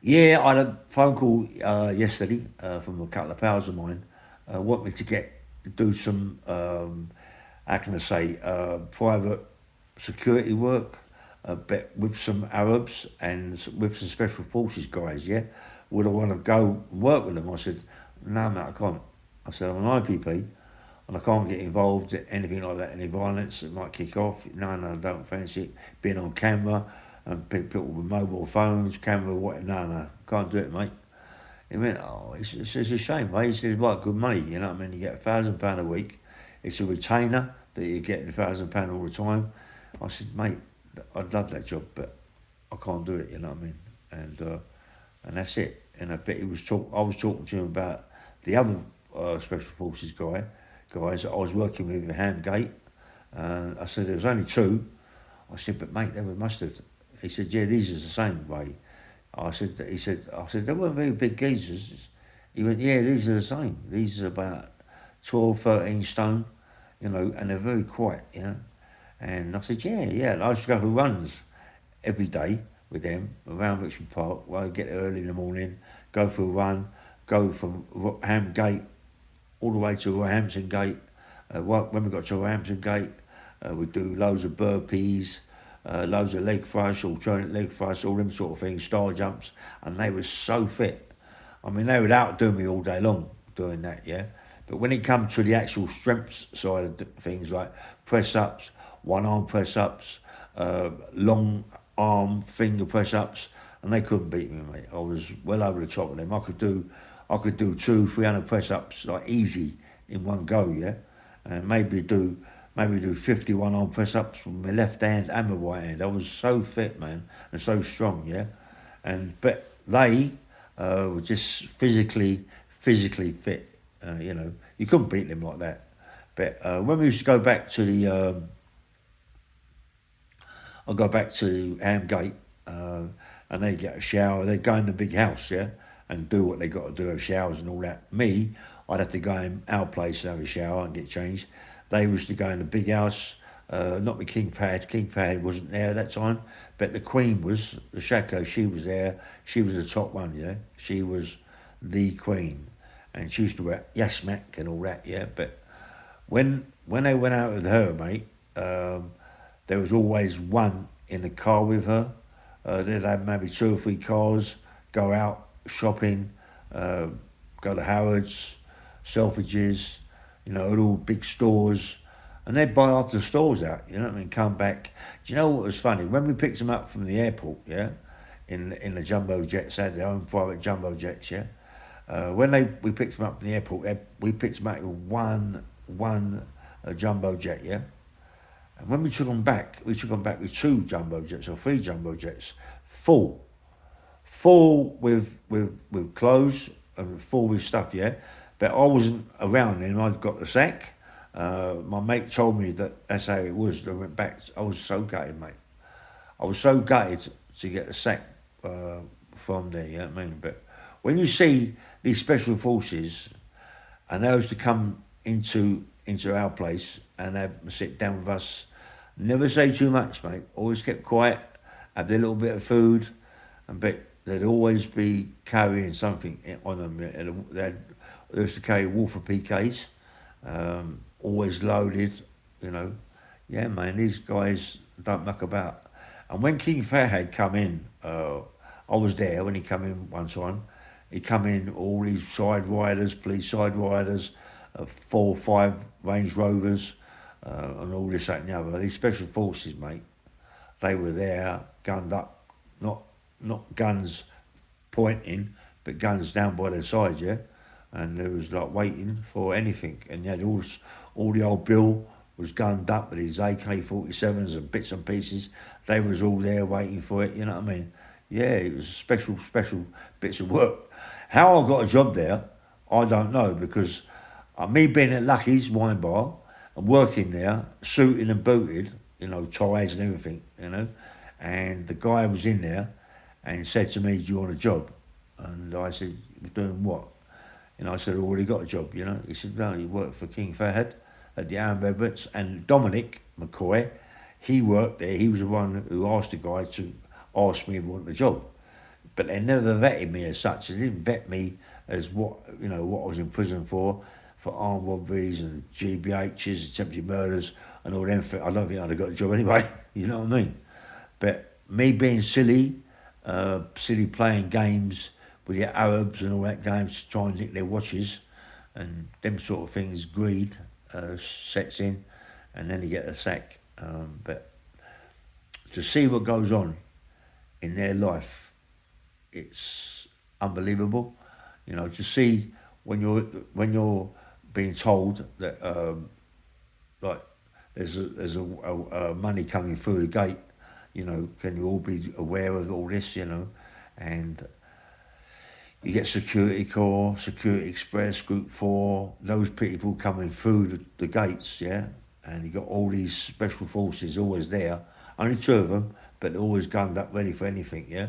Yeah, I had a phone call yesterday from a couple of pals of mine. Want me to do some, how can I say, private security work, but with some Arabs and with some special forces guys. Yeah, would I want to go and work with them? I said, no, mate, I can't. I said, I'm an IPP and I can't get involved in anything like that, any violence that might kick off. No, no, I don't fancy it. Being on camera and people with mobile phones, camera, what? No, no, can't do it, mate. He went, oh, it's a shame, mate. He said, right, good money, you know what I mean? You get £1,000 a week. It's a retainer that you're getting £1,000 all the time. I said, mate, I'd love that job, but I can't do it, you know what I mean? And that's it. And I bet I was talking to him about the other special forces guys that I was working with at Hamgate. I said there was only two. I said, but mate, they were mustard. He said, yeah, these are the same way. I said, they weren't very big geezers. He went, yeah, these are the same. These are about 12, 13 stone, you know, and they're very quiet, you know. And I said, yeah, yeah. And I used to go for runs every day with them around Richmond Park. Well, I'd get there early in the morning, go for a run, go from Ham Gate all the way to Hampton Gate. When we got to Hampton Gate, we'd do loads of burpees, loads of leg thrusts, alternate leg thrusts, all them sort of things, star jumps, and they were so fit. I mean, they would outdo me all day long doing that, yeah. But when it comes to the actual strength side of things like press ups, one arm press ups, long arm finger press ups, and they couldn't beat me, mate. I was well over the top of them. I could do 300 press ups like easy in one go, yeah, and maybe do 51 arm press ups with my left hand and my right hand. I was so fit, man, and so strong, yeah. And but they were just physically fit. You know, you couldn't beat them like that. But when we used to go back to I go back to Amgate, and they get a shower. They go in the big house, yeah, and do what they got to do, have showers and all that. Me, I'd have to go in our place and have a shower and get changed. They used to go in the big house, not with King Fahd. King Fahd wasn't there at that time, but the Queen was, the Shako, she was there. She was the top one, yeah. She was the Queen. And she used to wear yasmak and all that, yeah. But when they went out with her, mate, there was always one in the car with her. They'd have maybe two or three cars, go out shopping, uh, go to Harrods, Selfridges, you know, all big stores, and they'd buy half the stores out, you know what I mean, come back. Do you know what was funny? When we picked them up from the airport, yeah, in the jumbo jets, they had their own private jumbo jets, yeah. When we picked them up from the airport, we picked them up with one jumbo jet, yeah. And when we took them back with two jumbo jets or three jumbo jets, full, full with clothes and full with stuff, yeah. But I wasn't around then. I'd got the sack. My mate told me that that's how it was. I went back. I was so gutted, mate. I was so gutted to get the sack from there. You know what I mean? But when you see these special forces and they used to come into our place and they sit down with us. Never say too much, mate. Always kept quiet. Have their little bit of food, and but they'd always be carrying something on them. They used to carry Wolfer PKs, always loaded. You know, yeah, man. These guys don't muck about. And when King Fahd come in, I was there when he come in one time. He come in all these side riders, police side riders, 4 or 5 Range Rovers, and all this, that, and the other. These special forces, mate, they were there, gunned up, not guns pointing, but guns down by their sides, yeah. And there was like waiting for anything, and you had all the old Bill was gunned up with his AK-47s and bits and pieces. They was all there waiting for it. You know what I mean? Yeah, it was special bits of work. How I got a job there, I don't know because me being at Lucky's wine bar and working there, suited and booted, you know, ties and everything, you know, and the guy was in there and said to me, "Do you want a job?" And I said, "Doing what?" And I said, "I already got a job, you know." He said, "No, you work for King Fahd at the Armed Emirates." And Dominic McCoy, he worked there. He was the one who asked the guy to ask me if he wanted a job. but they never vetted me as such. They didn't vet me as what what I was in prison for armed robberies and GBHs, attempted murders, and all them. I don't think I'd have got a job anyway. You know what I mean? But me being silly, silly playing games with the Arabs and all that games to try and nick their watches, and them sort of things, greed sets in, and then you get a sack. But to see what goes on in their life, it's unbelievable. To see when you're being told that like there's a money coming through the gate. Can you all be aware of all this? And you get Security Corps, Security Express, Group 4, those people coming through the gates, yeah? And you got all these special forces always there, only two of them, but they're always gunned up ready for anything, yeah?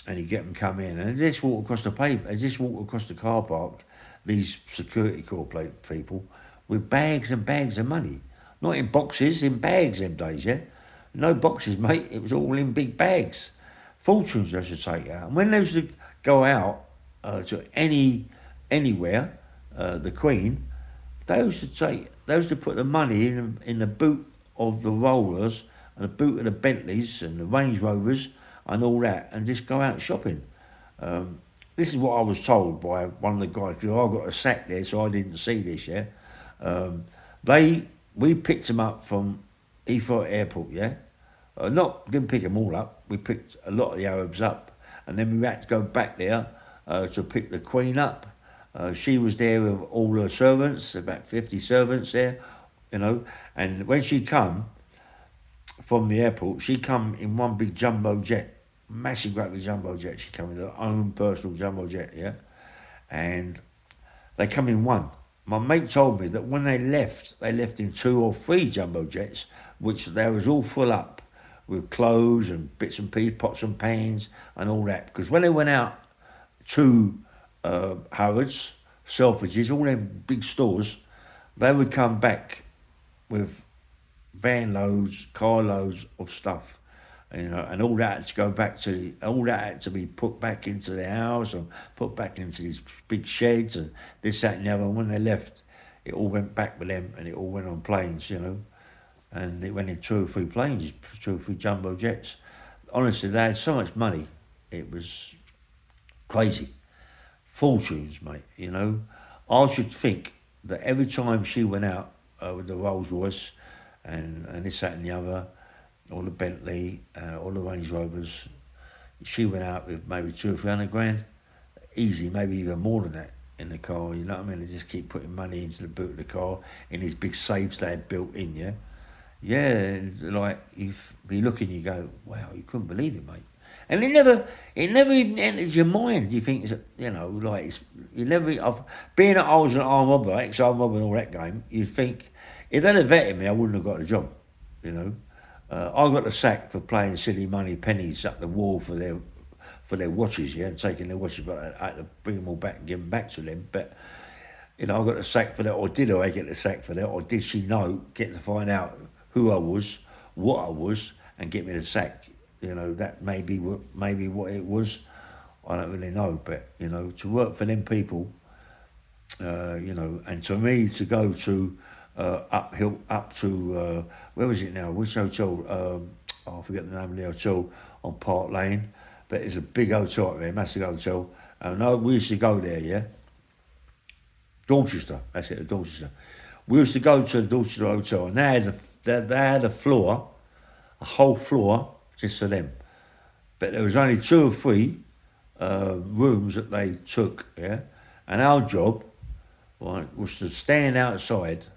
And you get them come in, and they just walk across the pavement, they just walk across the car park, these Security Corps people, with bags and bags of money. Not in boxes, in bags them days, yeah? No boxes, mate, it was all in big bags. Fortunes, I should say, yeah? And when they used to go out to anywhere, the Queen, they used to put the money in the boot of the rollers and the boot of the Bentleys and the Range Rovers and all that, and just go out shopping. This is what I was told by one of the guys, because I got a sack there, so I didn't see this, yeah? We picked them up from Heathrow Airport, yeah? Didn't pick them all up, we picked a lot of the Arabs up, and then we had to go back there to pick the Queen up. She was there with all her servants, about 50 servants there, and when she come from the airport, she come in one big jumbo jet, massive great big jumbo jet. She come in her own personal jumbo jet, yeah? And they come in one. My mate told me that when they left in 2 or 3 jumbo jets, which they was all full up with clothes and bits and pieces, pots and pans and all that. Because when they went out to Harrods, Selfridges, all them big stores, they would come back with van loads, car loads of stuff, and all that had to go back to, all that had to be put back into the house and put back into these big sheds and this, that, and the other. And when they left, it all went back with them, and it all went on planes, and it went in 2 or 3 planes, 2 or 3 jumbo jets. Honestly, they had so much money, it was crazy. Fortunes, mate, I should think that every time she went out with the Rolls Royce and this, that, and the other, or the Bentley, or the Range Rovers, she went out with maybe 200 or 300 grand, easy, maybe even more than that in the car. You know what I mean? They just keep putting money into the boot of the car in these big safes they had built in. Yeah, like you'd be looking, you go, wow, you couldn't believe it, mate. And it never even enters your mind. You think, like you never. Being that I was an armed robber, ex-armed robber, and all that game, you think if they'd have vetted me, I wouldn't have got a job. I got the sack for playing silly money pennies up the wall for their watches, yeah, and taking their watches, but I had to bring them all back and give them back to them. But I got the sack for that, or did I get the sack for that, or did she get to find out who I was, what I was, and get me the sack? That may be what it was. I don't really know, but to work for them people, and to me to go to uphill up to where was it now? Which hotel? I forget the name of the hotel on Park Lane, but it's a big hotel up there, massive hotel. And we used to go there, yeah. Dorchester, that's it, Dorchester. We used to go to the Dorchester Hotel, and they had a floor, a whole floor just for them. But there was only 2 or 3 rooms that they took, yeah. And our job, right, was to stand outside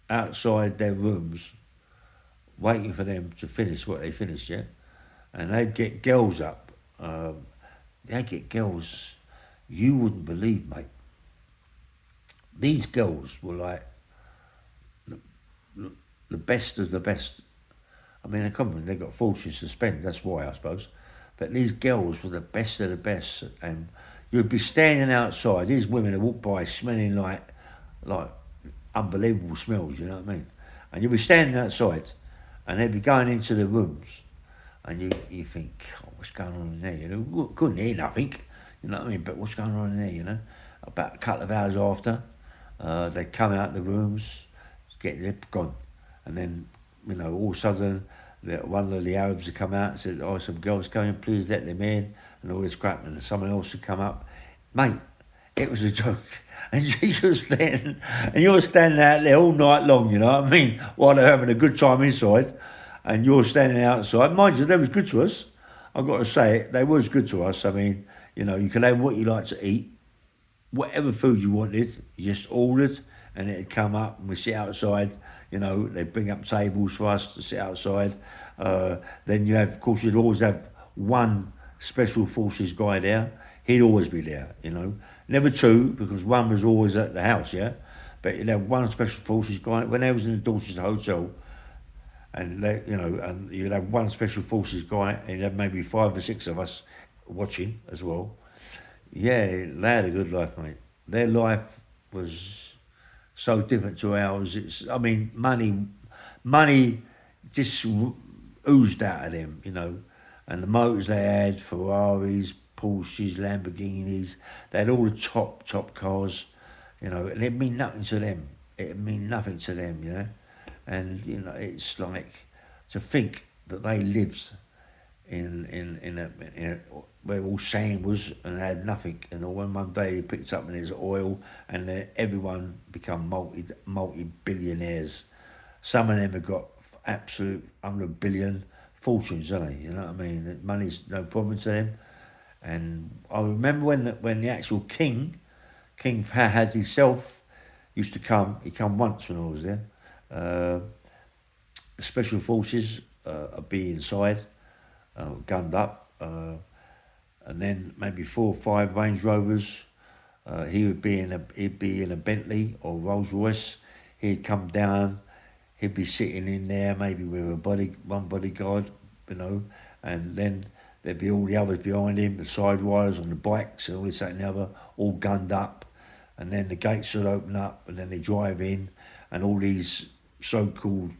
their rooms, waiting for them to finish what they finished, yeah. And they'd get girls up. They'd get girls you wouldn't believe, mate. These girls were like the best of the best. I mean, they got fortunes to spend, that's why, I suppose. But these girls were the best of the best. And you'd be standing outside, these women would walk by smelling like unbelievable smells, you know what I mean? And you'd be standing outside, and they'd be going into the rooms, and you think, oh, what's going on in there? You know, couldn't hear nothing. You know what I mean? But what's going on in there? You know, about a couple of hours after, they come out the rooms, get their gone, and then you know all of a sudden, one of the Arabs had come out and said, "Oh, some girls coming, please let them in," and all this crap, and someone else had come up, mate. It was a joke. And you're standing out there all night long, you know what I mean? While they're having a good time inside, and you're standing outside. Mind you, they was good to us. I've got to say it, they was good to us. I mean, you know, you can have what you like to eat, whatever food you wanted, you just ordered, and it'd come up, and we sit outside. You know, they bring up tables for us to sit outside. Then you have, of course, you'd always have one special forces guy there. He'd always be there, you know. Never two, because one was always at the house, yeah. But you'd have one special forces guy. When I was in the Dorchester Hotel, and they, you know, and you'd have one special forces guy, and you'd have maybe 5 or 6 of us watching as well. Yeah, they had a good life, mate. Their life was so different to ours. It's, I mean, money just oozed out of them, you know. And the motors they had, Ferraris, Porsches, Lamborghinis, they had all the top cars, you know, and it mean nothing to them. It mean nothing to them, you know. And you know, it's like to think that they lived in a where all sand was and had nothing, and when one day he picked up and there's oil, and everyone become multi billionaires. Some of them have got absolute 100 billion fortunes, don't they? You know what I mean? Money's no problem to them. And I remember when the actual King Fahd himself used to come. He come once when I was there. Uh, the special forces would be inside, gunned up, and then maybe 4 or 5 Range Rovers. He'd be in a Bentley or Rolls Royce. He'd come down. He'd be sitting in there, maybe with one bodyguard, you know, and then there'd be all the others behind him, the side riders on the bikes and all this, that and the other, all gunned up. And then the gates would open up and then they drive in, and all these so-called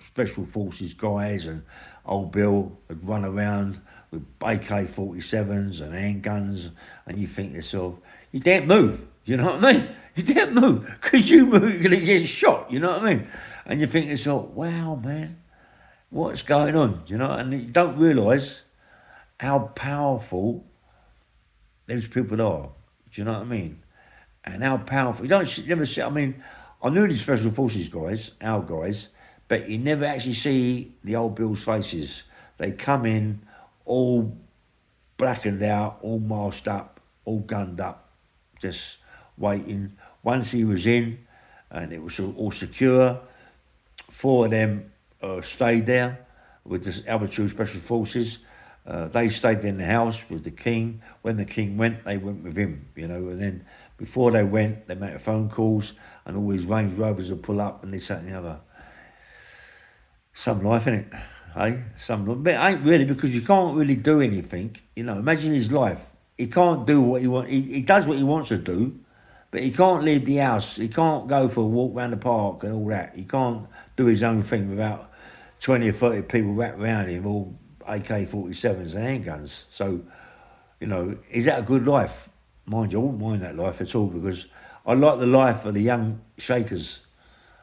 special forces guys and old Bill would run around with AK-47s and handguns, and you think to yourself, you daren't move, you know what I mean? You daren't move, because you move, you're going to get shot, you know what I mean? And you think to yourself, wow, man, what's going on, you know? And you don't realise how powerful those people are. Do you know what I mean? And how powerful. You don't never see. I mean, I knew these special forces guys, our guys, but you never actually see the old Bill's faces. They come in all blackened out, all masked up, all gunned up, just waiting. Once he was in, and it was all secure, 4 of them stayed there with the other 2 special forces. They stayed in the house with the king. When the king went, they went with him, you know. And then before they went, they made phone calls, and all these Range Rovers would pull up, and this, that, and the other. Some life, innit? Hey, some life. But it ain't really, because you can't really do anything. You know, imagine his life. He can't do what he wants. He does what he wants to do, but he can't leave the house. He can't go for a walk around the park and all that. He can't do his own thing without 20 or 30 people wrapped around him, all AK-47s and handguns. So, you know, is that a good life? Mind you, I wouldn't mind that life at all, because I like the life of the young shakers.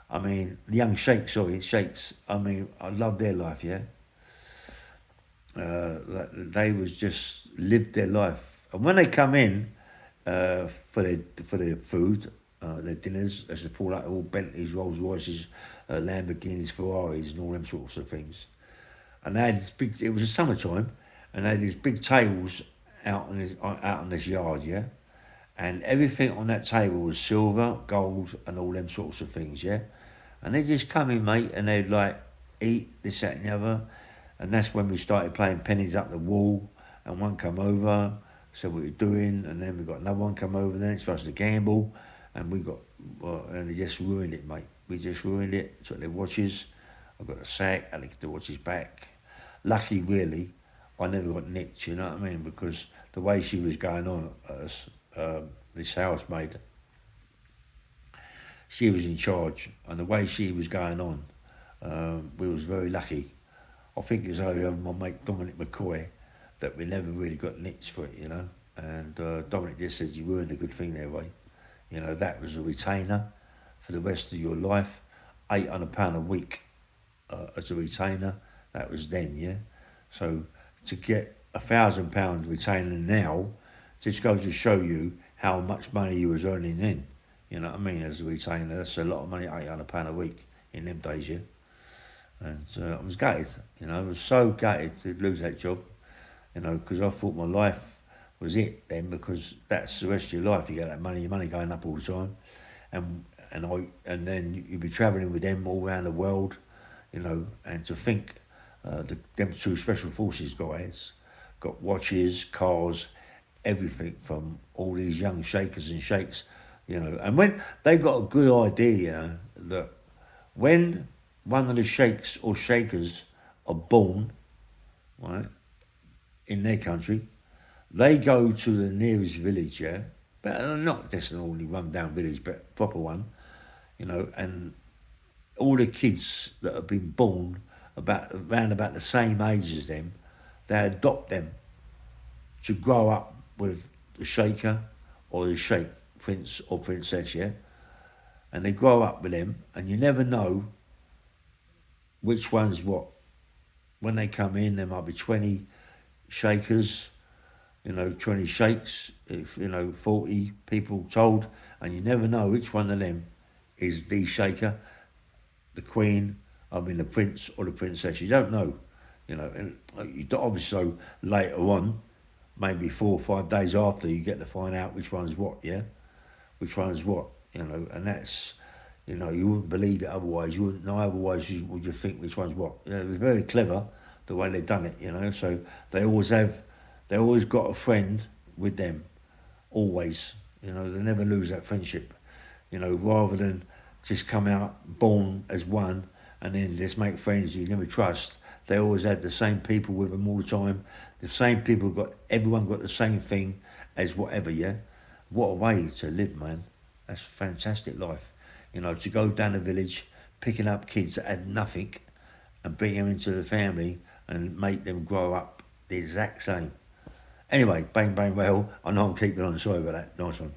I mean, the young sheiks. I mean, I love their life, yeah. They was just lived their life. And when they come in for their food, their dinners, as they pull out all Bentleys, Rolls Royces, Lamborghinis, Ferraris, and all them sorts of things. And they had this big. It was the summertime, and they had these big tables out on this yard, yeah. And everything on that table was silver, gold, and all them sorts of things, yeah. And they just come in, mate, and they'd like eat this, that, and the other. And that's when we started playing pennies up the wall. And one come over, said what you're doing, and then we got another one come over. Then it's supposed to gamble, and we got, and they just ruined it, mate. We just ruined it. Took their watches. I got a sack, and they get the watches back. Lucky, really, I never got nicked. You know what I mean? Because the way she was going on at us, this housemaid, she was in charge, and the way she was going on, we was very lucky. I think it's only my mate Dominic McCoy that we never really got nicked for it, you know. And Dominic just said, you weren't a good thing there, Ray. You know, that was a retainer for the rest of your life. £800 a week as a retainer. That was then, yeah. So to get £1,000 retainer now just goes to show you how much money you was earning then. You know what I mean? As a retainer, that's a lot of money, £800 a week in them days, yeah. And I was gutted, you know. I was so gutted to lose that job, you know, because I thought my life was it then, because that's the rest of your life. You get that money, your money going up all the time, and then you'd be travelling with them all around the world, you know. And to think, them two special forces guys got watches, cars, everything from all these young shakers and sheikhs, you know. And when they got a good idea that when one of the sheikhs or shakers are born, right, in their country, they go to the nearest village, yeah, but not just an ordinary run-down village, but a proper one, you know, and all the kids that have been born around about the same age as them, they adopt them to grow up with the shaker or the sheikh, prince or princess, yeah, and they grow up with them, and you never know which one's what. When they come in, there might be 20 shakers, you know, 20 sheikhs, if, you know, 40 people told, and you never know which one of them is the shaker, the queen, the prince or the princess. You don't know, you know. And you obviously later on, maybe 4 or 5 days after, you get to find out which one's what, yeah, which one's what, you know. And that's, you know, you wouldn't believe it otherwise. You wouldn't know otherwise. Would you think which one's what? You know, it was very clever the way they've done it, you know. So they always got a friend with them, always. You know, they never lose that friendship. You know, rather than just come out born as one and then just make friends you never trust. They always had the same people with them all the time. The same people everyone got the same thing as whatever, yeah. What a way to live, man. That's a fantastic life. You know, to go down the village, picking up kids that had nothing and bring them into the family and make them grow up the exact same. Anyway, bang, bang, well, I know I'm keeping on. Sorry about that. Nice one.